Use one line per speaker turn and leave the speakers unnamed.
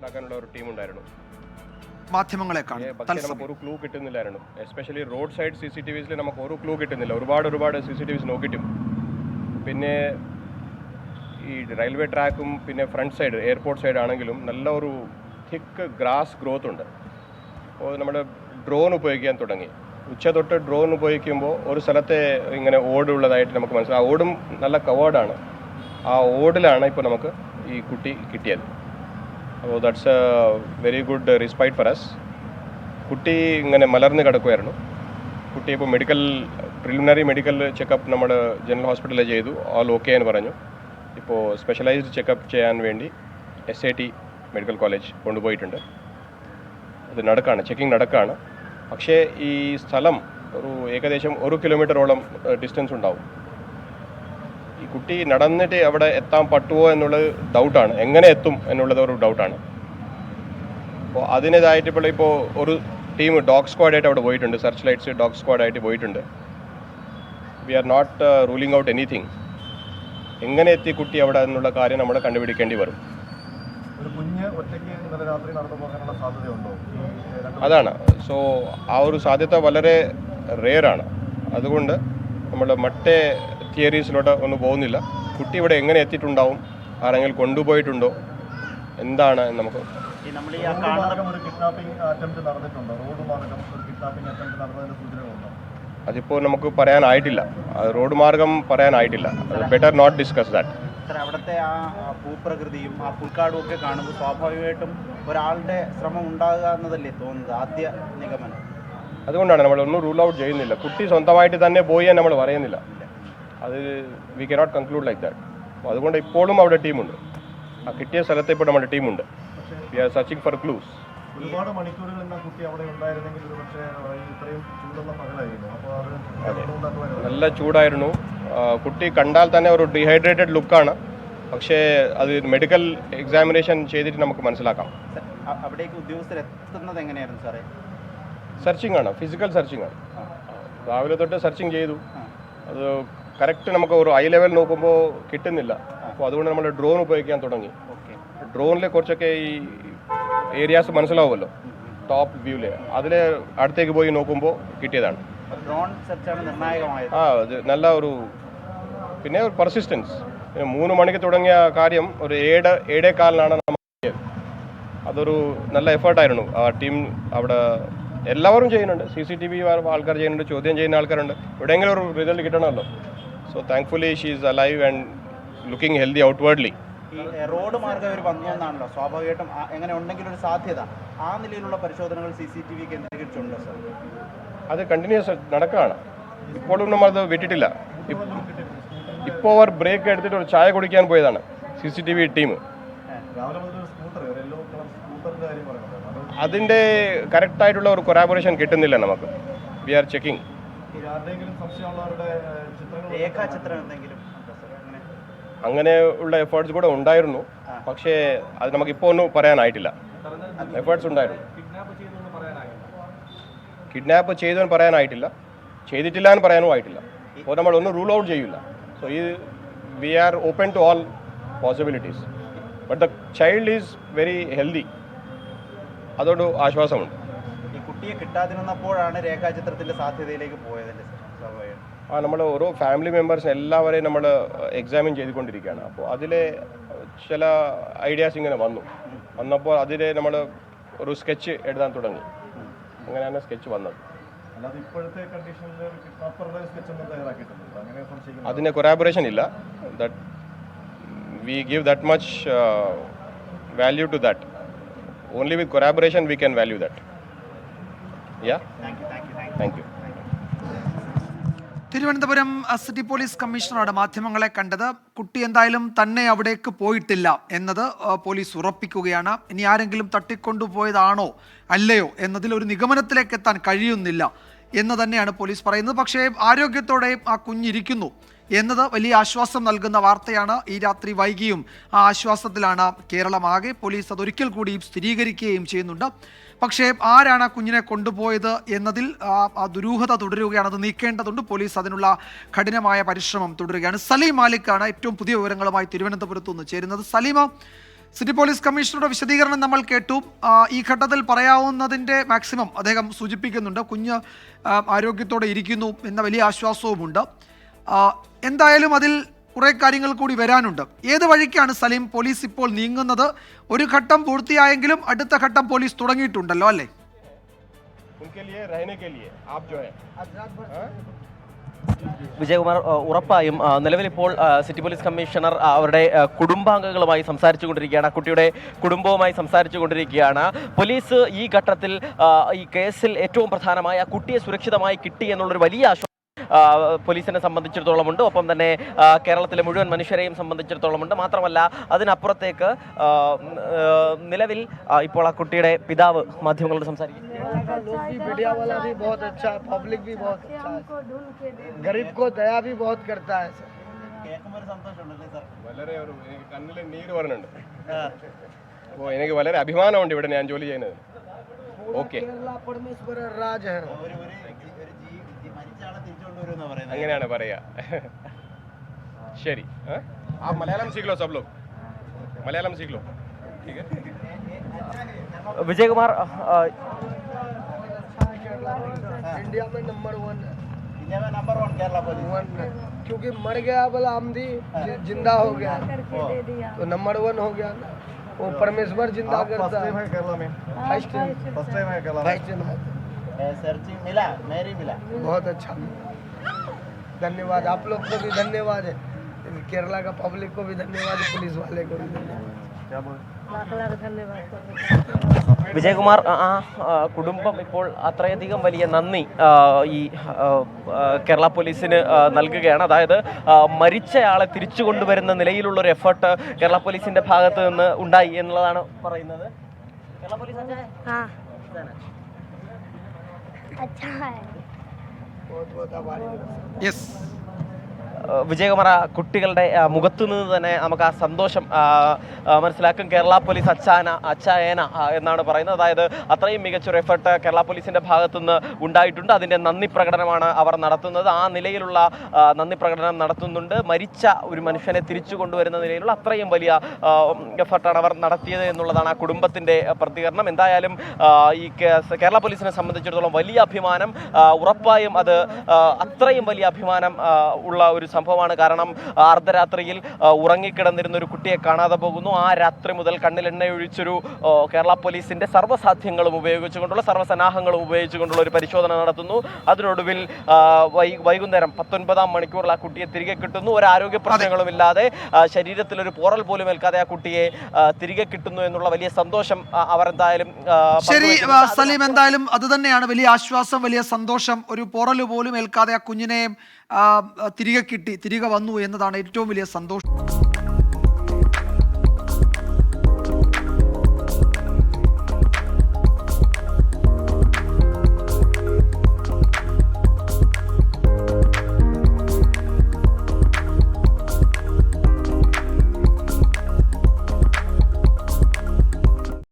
മനസ്സിലാക്കാനുള്ള ഒരു ടീം ഉണ്ടായിരുന്നു.
മാധ്യമങ്ങളെ
പക്ഷേ നമുക്ക് ഒരു ക്ലൂ കിട്ടുന്നില്ലായിരുന്നു. എസ്പെഷ്യലി റോഡ് സൈഡ് CCTVs നമുക്ക് ഒരു ക്ലൂ കിട്ടുന്നില്ല. ഒരുപാട് CCTVs നോക്കിയിട്ടും പിന്നെ ഈ റെയിൽവേ ട്രാക്കും പിന്നെ ഫ്രണ്ട് സൈഡ് എയർപോർട്ട് സൈഡ് ആണെങ്കിലും നല്ല ഒരു തിക്ക് ഗ്രാസ് ഗ്രോത്ത് ഉണ്ട്. അപ്പോൾ നമ്മൾ ഡ്രോൺ ഉപയോഗിക്കാൻ തുടങ്ങി. ഉച്ച തൊട്ട് ഡ്രോൺ ഉപയോഗിക്കുമ്പോൾ ഒരു സ്ഥലത്തെ ഇങ്ങനെ ഓടുള്ളതായിട്ട് നമുക്ക് മനസ്സിലാവും. ആ ഓടും നല്ല കവേർഡാണ്. ആ ഓടിലാണ് ഇപ്പോൾ നമുക്ക് ഈ കുട്ടി കിട്ടിയത്. അപ്പോൾ that's a very good respite for us. കുട്ടി ഇങ്ങനെ മലർന്ന് കിടക്കുമായിരുന്നു. കുട്ടി ഇപ്പോൾ പ്രിലിമിനറി മെഡിക്കൽ ചെക്കപ്പ് നമ്മൾ ജനറൽ ഹോസ്പിറ്റലിൽ ചെയ്തു. ഓൾ ഓക്കെ എന്ന് പറഞ്ഞു. ഇപ്പോൾ സ്പെഷ്യലൈസ്ഡ് ചെക്കപ്പ് ചെയ്യാൻ വേണ്ടി SIT മെഡിക്കൽ കോളേജ് കൊണ്ടുപോയിട്ടുണ്ട്. അത് ചെക്കിംഗ് നടക്കുകയാണ്. പക്ഷേ ഈ സ്ഥലം ഏകദേശം 1 കിലോമീറ്ററോളം ഡിസ്റ്റൻസ് ഉണ്ടാവും. ഈ കുട്ടി നടന്നിട്ട് അവിടെ എത്താൻ പറ്റുമോ എന്നുള്ളത് ഡൗട്ടാണ്. എങ്ങനെ എത്തും എന്നുള്ളത് ഒരു ഡൗട്ടാണ്. അപ്പോൾ അതിൻ്റേതായിട്ട് ഇപ്പോൾ ഒരു ടീം ഡോഗ് സ്ക്വാഡായിട്ട് അവിടെ പോയിട്ടുണ്ട്. സെർച്ച് ലൈറ്റ്സ് ഡോഗ് സ്ക്വാഡായിട്ട് പോയിട്ടുണ്ട്. We are not ruling out anything. എങ്ങനെ എത്തി കുട്ടി അവിടെ എന്നുള്ള കാര്യം നമ്മൾ കണ്ടുപിടിക്കേണ്ടി വരും. അതാണ്. സോ ആ ഒരു സാധ്യത വളരെ റെയറാണ്. അതുകൊണ്ട് നമ്മൾ മറ്റേ തിയറീസിലോട്ട് ഒന്നും പോകുന്നില്ല. കുട്ടി ഇവിടെ എങ്ങനെ എത്തിയിട്ടുണ്ടാവും, ആരെങ്കിലും കൊണ്ടുപോയിട്ടുണ്ടോ, എന്താണ് നമുക്ക് അതിപ്പോൾ നമുക്ക് പറയാനായിട്ടില്ല. റോഡ് മാർഗം പറയാനായിട്ടില്ല. Better not discuss that.
അവിടുത്തെ ആ ഭൂപ്രകൃതിയും ആ പുൽക്കാടും ഒക്കെ കാണുമ്പോൾ സ്വാഭാവികമായിട്ടും ഒരാളുടെ ശ്രമം ഉണ്ടാകുക എന്നതല്ലേ തോന്നുന്നത് ആദ്യ നിഗമനം.
അതുകൊണ്ടാണ് നമ്മളൊന്നും റൂൾ ഔട്ട് ചെയ്യുന്നില്ല. കുട്ടി സ്വന്തമായിട്ട് തന്നെ പോയി എന്ന് നമ്മൾ പറയുന്നില്ല. അത് we cannot conclude like that. അതുകൊണ്ട് ഇപ്പോഴും അവിടെ ടീമുണ്ട്. ആ കിട്ടിയ സ്ഥലത്ത് ഇപ്പോൾ നമ്മുടെ ടീമുണ്ട്. We are searching for clues.
ഒരുപാട് മണിക്കൂറുകൾ കുട്ടി അവിടെ ഉണ്ടായിരുന്നെങ്കിൽ ഇത്രയും ചൂടുള്ള പകലായിരുന്നു. അപ്പോൾ
നല്ല ചൂടായിരുന്നു. കുട്ടി കണ്ടാൽ തന്നെ ഒരു ഡീഹൈഡ്രേറ്റഡ് ലുക്കാണ്. പക്ഷേ അത് മെഡിക്കൽ എക്സാമിനേഷൻ ചെയ്തിട്ട് നമുക്ക് മനസ്സിലാക്കാം.
അവിടേക്ക് ഉദ്യോഗസ്ഥർ എത്തുന്നത് എങ്ങനെയായിരുന്നു സാറേ?
സെർച്ചിങ് ആണ്, ഫിസിക്കൽ സെർച്ചിങ് ആണ്. രാവിലെ തൊട്ട് സെർച്ചിങ് ചെയ്തു. അത് കറക്റ്റ് നമുക്ക് ഒരു ഐ ലെവൽ നോക്കുമ്പോൾ കിട്ടുന്നില്ല. അപ്പോൾ അതുകൊണ്ട് നമ്മൾ ഡ്രോൺ ഉപയോഗിക്കാൻ തുടങ്ങി. ഡ്രോണിലെ കുറച്ചൊക്കെ ഈ ഏരിയാസ് മനസ്സിലാവുമല്ലോ, ടോപ്പ് വ്യൂവിൽ. അതിൽ അടുത്തേക്ക് പോയി നോക്കുമ്പോൾ കിട്ടിയതാണ്.
ഡ്രോൺ സെർച്ചാണ് നിർണായകമായത്.
അത് നല്ല ഒരു പിന്നെ ഒരു പെർസിസ്റ്റൻസ്. 3 മണിക്ക് തുടങ്ങിയ കാര്യം ഒരു 7:15 നമ്മൾ ചെയ്തത്. അതൊരു നല്ല എഫേർട്ടായിരുന്നു. ആ ടീം അവിടെ എല്ലാവരും ചെയ്യുന്നുണ്ട്. CCTV ആൾക്കാർ ചെയ്യുന്നുണ്ട്, ചോദ്യം ചെയ്യുന്ന ആൾക്കാരുണ്ട്. എവിടെയെങ്കിലും ഒരു റിസൾട്ട് കിട്ടണമല്ലോ. So thankfully she is alive and looking healthy outwardly.
ഈ റോഡ് മാർഗ്ഗം ഒരു വന്നതാണല്ലോ, സ്വാഭാവികമായിട്ടും എങ്ങനെ ഉണ്ടെങ്കിലും ഒരു സാധ്യത. ആ നിലയിലുള്ള പരിശോധനകൾ CCTV കേന്ദ്രീകരിച്ചുണ്ടോ സാർ?
അത് കണ്ടിന്യൂസ് നടക്കുകയാണ്. ഇപ്പോഴും നമ്മളത് വിട്ടിട്ടില്ല. ഇപ്പോൾ അവർ ബ്രേക്ക് എടുത്തിട്ട് ഒരു ചായ കുടിക്കാൻ പോയതാണ് CCTV ടീം. അതിൻ്റെ കറക്റ്റായിട്ടുള്ള ഒരു കൊറാബറേഷൻ കിട്ടുന്നില്ല നമുക്ക്. We are checking. അങ്ങനെ ഉള്ള എഫേർട്സ് കൂടെ ഉണ്ടായിരുന്നു. പക്ഷേ അത് നമുക്കിപ്പോൾ ഒന്നും പറയാനായിട്ടില്ല. എഫേർട്സ് ഉണ്ടായിരുന്നു. കിഡ്നാപ്പ് ചെയ്തെന്ന് പറയാനായിട്ടില്ല, ചെയ്തിട്ടില്ല എന്ന് പറയാനും ആയിട്ടില്ല. അപ്പോൾ നമ്മൾ ഒന്നും റൂൾ ഔട്ട് ചെയ്യില്ല. So we are open to all possibilities. But the child is very healthy. അതോട് ആശ്വാസമുണ്ട്.
ഈ കുട്ടിയെ കിട്ടാതിരുന്നപ്പോഴാണ് രേഖാചിത്രത്തിൻ്റെ സാധ്യതയിലേക്ക് പോയതല്ലേ സ്വാഭാവികം?
നമ്മൾ ഓരോ ഫാമിലി മെമ്പേഴ്സ് എല്ലാവരെയും നമ്മൾ എക്സാമിൻ ചെയ്തുകൊണ്ടിരിക്കുകയാണ്. അപ്പോൾ അതിലെ ചില ഐഡിയാസ് ഇങ്ങനെ വന്നപ്പോൾ അതിൽ നമ്മൾ ഒരു സ്കെച്ച് എഴുതാൻ തുടങ്ങി. അങ്ങനെയാണ് സ്കെച്ച് വന്നത്. അതിന് കൊറാബറേഷൻ ഇല്ല. That we give that much value to that. Only with corroboration we can value that. Yeah, thank you.
Thiruvananthapuram city police കമ്മീഷണറാണ് മാധ്യമങ്ങളെ കണ്ടത്. കുട്ടി എന്തായാലും തന്നെ അവിടേക്ക് പോയിട്ടില്ല എന്നത് പോലീസ് ഉറപ്പിക്കുകയാണ്. ഇനി ആരെങ്കിലും തട്ടിക്കൊണ്ടുപോയതാണോ അല്ലയോ എന്നതിൽ ഒരു നിഗമനത്തിലേക്ക് എത്താൻ കഴിയുന്നില്ല എന്ന് തന്നെയാണ് പോലീസ് പറയുന്നത്. പക്ഷേ ആരോഗ്യത്തോടെ ആ കുഞ്ഞിരിക്കുന്നു എന്നത് വലിയ ആശ്വാസം നൽകുന്ന വാർത്തയാണ്. ഈ രാത്രി വൈകിയും ആ ആശ്വാസത്തിലാണ് കേരളമാകെ. പോലീസ് അതൊരിക്കൽ കൂടി സ്ഥിരീകരിക്കുകയും ചെയ്യുന്നുണ്ട്. പക്ഷേ ആരാണ് ആ കുഞ്ഞിനെ കൊണ്ടുപോയത് എന്നതിൽ ആ ദുരൂഹത തുടരുകയാണ്. അത് നീക്കേണ്ടതുണ്ട്. പോലീസ് അതിനുള്ള കഠിനമായ പരിശ്രമം തുടരുകയാണ്. സലീം മാലിക്കാണ് ഏറ്റവും പുതിയ വിവരങ്ങളുമായി തിരുവനന്തപുരത്ത് നിന്ന് ചേരുന്നത്. സലീമ, സിറ്റി പോലീസ് കമ്മീഷണറുടെ വിശദീകരണം നമ്മൾ കേട്ടു. ഈ ഘട്ടത്തിൽ പറയാവുന്നതിൻ്റെ മാക്സിമം അദ്ദേഹം സൂചിപ്പിക്കുന്നുണ്ട്. കുഞ്ഞ് ആരോഗ്യത്തോടെ ഇരിക്കുന്നു എന്ന വലിയ ആശ്വാസവുമുണ്ട്. എന്തായാലും അതിൽ കുറേ കാര്യങ്ങൾ കൂടി വരാനുണ്ട്. ഏത് വഴിക്കാണ് സലീം പോലീസ് ഇപ്പോൾ നീങ്ങുന്നത്? ഒരു ഘട്ടം പൂർത്തിയായെങ്കിലും അടുത്ത ഘട്ടം പോലീസ് തുടങ്ങിയിട്ടുണ്ടല്ലോ അല്ലേ?
വിജയകുമാർ, ഉറപ്പായും നിലവിലിപ്പോൾ സിറ്റി പോലീസ് കമ്മീഷണർ അവരുടെ കുടുംബാംഗങ്ങളുമായി സംസാരിച്ചു കൊണ്ടിരിക്കുകയാണ്. കുട്ടിയുടെ കുടുംബവുമായി സംസാരിച്ചു കൊണ്ടിരിക്കുകയാണ്. പോലീസ് ഈ ഘട്ടത്തിൽ ഈ കേസിൽ ഏറ്റവും പ്രധാനമായ കുട്ടിയെ സുരക്ഷിതമായി കിട്ടി എന്നുള്ളൊരു വലിയ ആശ്വാസം പോലീസിനെ സംബന്ധിച്ചിടത്തോളം ഉണ്ട്. ഒപ്പം തന്നെ കേരളത്തിലെ മുഴുവൻ മനുഷ്യരെയും സംബന്ധിച്ചിടത്തോളം ഉണ്ട്. മാത്രമല്ല അതിനപ്പുറത്തേക്ക് നിലവിൽ ഇപ്പോൾ ആ കുട്ടിയുടെ പിതാവ് മാധ്യമങ്ങളോട് സംസാരിക്കും.
मीडिया वाला भी बहुत अच्छा है, पब्लिक भी बहुत अच्छा है, गरीब को दया भी बहुत करता है सर.
കേൾക്കുമ്പോൾ സന്തോഷമുണ്ടല്ലേ സാർ?
വളരെ എനിക്ക് കണ്ണിൽ നീര് വരുന്നുണ്ട്. അപ്പോൾ എനിക്ക് വളരെ അഭിമാനമുണ്ട് ഇവിടെ ഞാൻ ജോലി ചെയ്യുന്നത്. ഓക്കെ,
केरला परमेश्वर राज है.
മരിച്ച ആളെ തിരിച്ചുകൊണ്ടുവരുമെന്നാ പറയുന്നത്.
അങ്ങനെയാണ് പറയുക. ശരി, ആ മലയാളം സീഖ് ലോ സബ് ലോഗ്, മലയാളം സീഖ് ലോ. ठीक है
വിജയകുമാർ,
इंडिया में नंबर 1 है.
ഇന്ത്യ में नंबर 1 केरला पुलिस.
1 है क्योंकि मर गया बोला आमदी जिंदा हो गया तो नंबर 1 हो गया ना. वो परमेश्वर जिंदा
फर्स्ट
करता
टाइम
है.
है केरला में,
फर्स्ट
फर्स्ट टाइम है केरला में.
सर्चिंग मिला, मेरी मिला.
बहुत अच्छा. धन्यवाद आप लोग को भी धन्यवाद है, केरला का पब्लिक को भी धन्यवाद है, पुलिस वाले को भी धन्यवाद.
क्या बोल
വിജയകുമാർ, കുടുംബം ഇപ്പോൾ അത്രയധികം വലിയ നന്ദി ഈ കേരള പോലീസിന് നൽകുകയാണ്. അതായത് മരിച്ചയാളെ തിരിച്ചു കൊണ്ടുവരുന്ന നിലയിലുള്ളൊരു എഫേർട്ട് കേരള പോലീസിന്റെ ഭാഗത്ത് നിന്ന് ഉണ്ടായി എന്നുള്ളതാണ് പറയുന്നത്. കേരള പോലീസ്
अच्छा है.
बहुत बहुत आभारी हूँ.
യെസ്,
വിജയകുമാർ, കുട്ടികളുടെ മുഖത്തു നിന്ന് തന്നെ നമുക്ക് ആ സന്തോഷം മനസ്സിലാക്കും. കേരള പോലീസ് അച്ചായന എന്നാണ് പറയുന്നത്. അതായത് അത്രയും മികച്ചൊരു എഫർട്ട് കേരള പോലീസിന്റെ ഭാഗത്തുനിന്ന് ഉണ്ടായിട്ടുണ്ട്. അതിന്റെ നന്ദി പ്രകടനമാണ് അവർ നടത്തുന്നത്. ആ നിലയിലുള്ള നന്ദി പ്രകടനം നടത്തുന്നുണ്ട്. മരിച്ച ഒരു മനുഷ്യനെ തിരിച്ചു കൊണ്ടുവരുന്ന നിലയിലുള്ള അത്രയും വലിയ എഫർട്ടാണ് അവർ നടത്തിയത് എന്നുള്ളതാണ് ആ കുടുംബത്തിന്റെ പ്രതികരണം. എന്തായാലും ഈ കേരള പോലീസിനെ സംബന്ധിച്ചിടത്തോളം വലിയ അഭിമാനം, ഉറപ്പായും അത് അത്രയും വലിയ അഭിമാനം ഉള്ള ഒരു സംഭവമാണ്. കാരണം അർദ്ധരാത്രിയിൽ ഉറങ്ങിക്കിടന്നിരുന്ന ഒരു കുട്ടിയെ കാണാതെ പോകുന്നു. ആ രാത്രി മുതൽ കണ്ണിലെണ്ണയൊഴിച്ചൊരു കേരള പോലീസിന്റെ സർവ്വസാധ്യങ്ങളും ഉപയോഗിച്ചുകൊണ്ടുള്ള സർവ്വസന്നാഹങ്ങളും ഉപയോഗിച്ചുകൊണ്ടുള്ള ഒരു പരിശോധന നടത്തുന്നു. അതിനൊടുവിൽ വൈകുന്നേരം 19-ാം മണിക്കൂറിൽ ആ കുട്ടിയെ തിരികെ കിട്ടുന്നു. ഒരു ആരോഗ്യ പ്രശ്നങ്ങളുമില്ലാതെ ശരീരത്തിൽ ഒരു പോറൽ പോലും ഏൽക്കാതെ ആ കുട്ടിയെ തിരികെ കിട്ടുന്നു എന്നുള്ള വലിയ സന്തോഷം അവർ എന്തായാലും.
ശരി സലീം, എന്തായാലും അത് തന്നെയാണ് വലിയ ആശ്വാസം, വലിയ സന്തോഷം. ഒരു പോറല് പോലും ഏൽക്കാതെ ആ കുഞ്ഞിനെ തിരികെ കിട്ടി, തിരികെ വന്നു എന്നതാണ് ഏറ്റവും വലിയ സന്തോഷം.